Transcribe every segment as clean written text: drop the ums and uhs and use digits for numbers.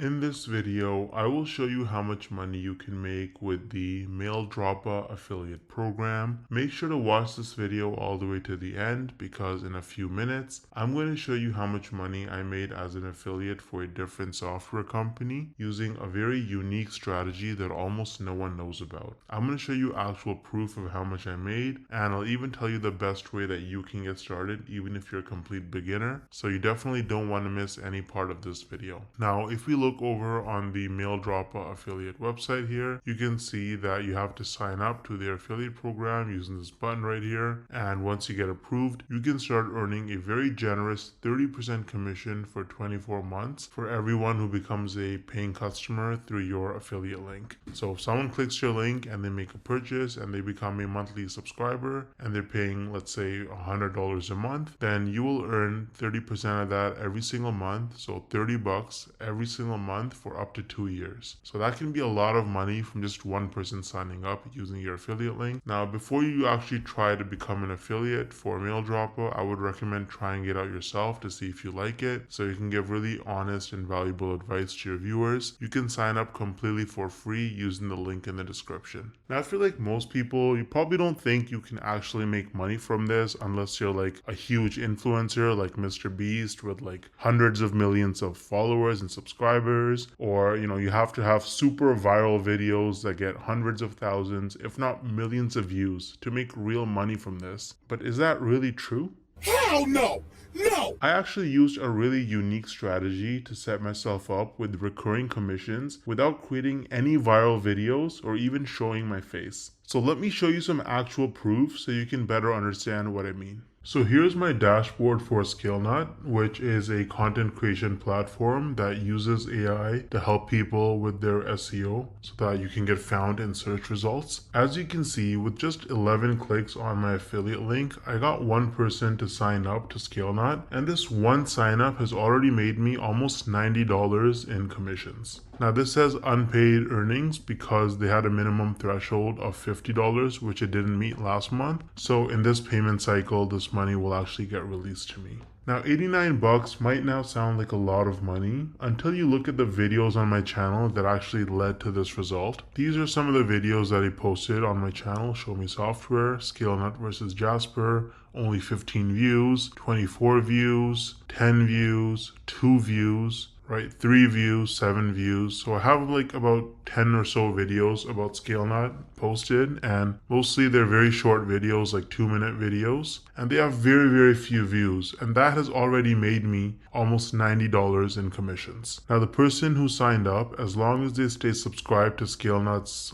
In this video, I will show you how much money you can make with the Maildroppa affiliate program. Make sure to watch this video all the way to the end because in a few minutes, I'm going to show you how much money I made as an affiliate for a different software company using a very unique strategy that almost no one knows about. I'm going to show you actual proof of how much I made, and I'll even tell you the best way that you can get started even if you're a complete beginner. So you definitely don't want to miss any part of this video. Now, if we look over on the Maildroppa affiliate website here, you can see that you have to sign up to their affiliate program using this button right here. And once you get approved, you can start earning a very generous 30% commission for 24 months for everyone who becomes a paying customer through your affiliate link. So if someone clicks your link and they make a purchase and they become a monthly subscriber and they're paying, let's say, $100 a month, then you will earn 30% of that every single month. So $30 every single month for up to 2 years. So that can be a lot of money from just one person signing up using your affiliate link. Now, before you actually try to become an affiliate for Maildroppa, I would recommend trying it out yourself to see if you like it, so you can give really honest and valuable advice to your viewers. You can sign up completely for free using the link in the description. Now, I feel like most people, you probably don't think you can actually make money from this unless you're like a huge influencer like Mr. Beast with like hundreds of millions of followers and subscribers, or you have to have super viral videos that get hundreds of thousands, if not millions of views to make real money from this. But is that really true? Hell no! No! I actually used a really unique strategy to set myself up with recurring commissions without creating any viral videos or even showing my face. So let me show you some actual proof so you can better understand what I mean. So here's my dashboard for ScaleNut, which is a content creation platform that uses AI to help people with their SEO so that you can get found in search results. As you can see, with just 11 clicks on my affiliate link, I got one person to sign up to ScaleNut, and this one sign up has already made me almost $90 in commissions. Now this says unpaid earnings because they had a minimum threshold of $50, which it didn't meet last month. So in this payment cycle, this money will actually get released to me. Now 89 bucks might now sound like a lot of money until you look at the videos on my channel that actually led to this result. These are some of the videos that I posted on my channel: Show Me Software, ScaleNut versus Jasper, only 15 views, 24 views, 10 views, 2 views, right? 3 views, 7 views. So I have like about 10 or so videos about ScaleNut posted, and mostly they're very short videos, like 2-minute videos, and they have very, very few views, and that has already made me almost $90 in commissions. Now the person who signed up, as long as they stay subscribed to ScaleNut's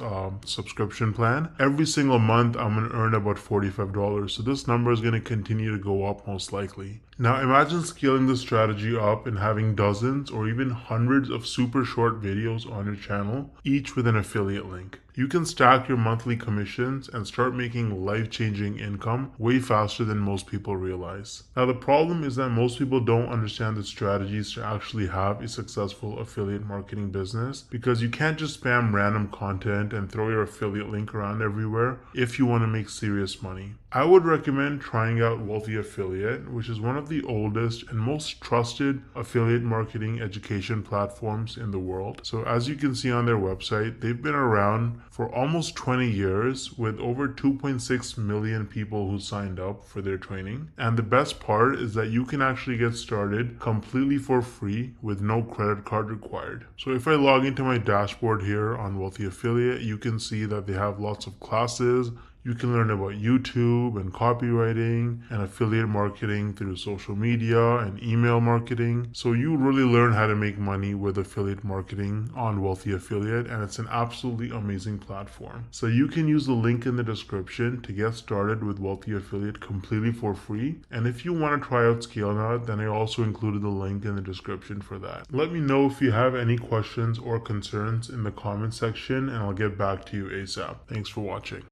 subscription plan, every single month I'm going to earn about $45. So this number is going to continue to go up most likely. Now imagine scaling this strategy up and having dozens or even hundreds of super short videos on your channel, each with an affiliate link. You can stack your monthly commissions and start making life-changing income way faster than most people realize. Now the problem is that most people don't understand the strategies to actually have a successful affiliate marketing business, because you can't just spam random content and throw your affiliate link around everywhere if you want to make serious money. I would recommend trying out Wealthy Affiliate, which is one of the oldest and most trusted affiliate marketing education platforms in the world. So as you can see on their website, they've been around for almost 20 years with over 2.6 million people who signed up for their training. And the best part is that you can actually get started completely for free with no credit card required. So if I log into my dashboard here on Wealthy Affiliate, you can see that they have lots of classes. You can learn about YouTube and copywriting and affiliate marketing through social media and email marketing. So you really learn how to make money with affiliate marketing on Wealthy Affiliate, and it's an absolutely amazing platform. So you can use the link in the description to get started with Wealthy Affiliate completely for free. And if you want to try out ScaleNut, then I also included the link in the description for that. Let me know if you have any questions or concerns in the comment section, and I'll get back to you ASAP. Thanks for watching.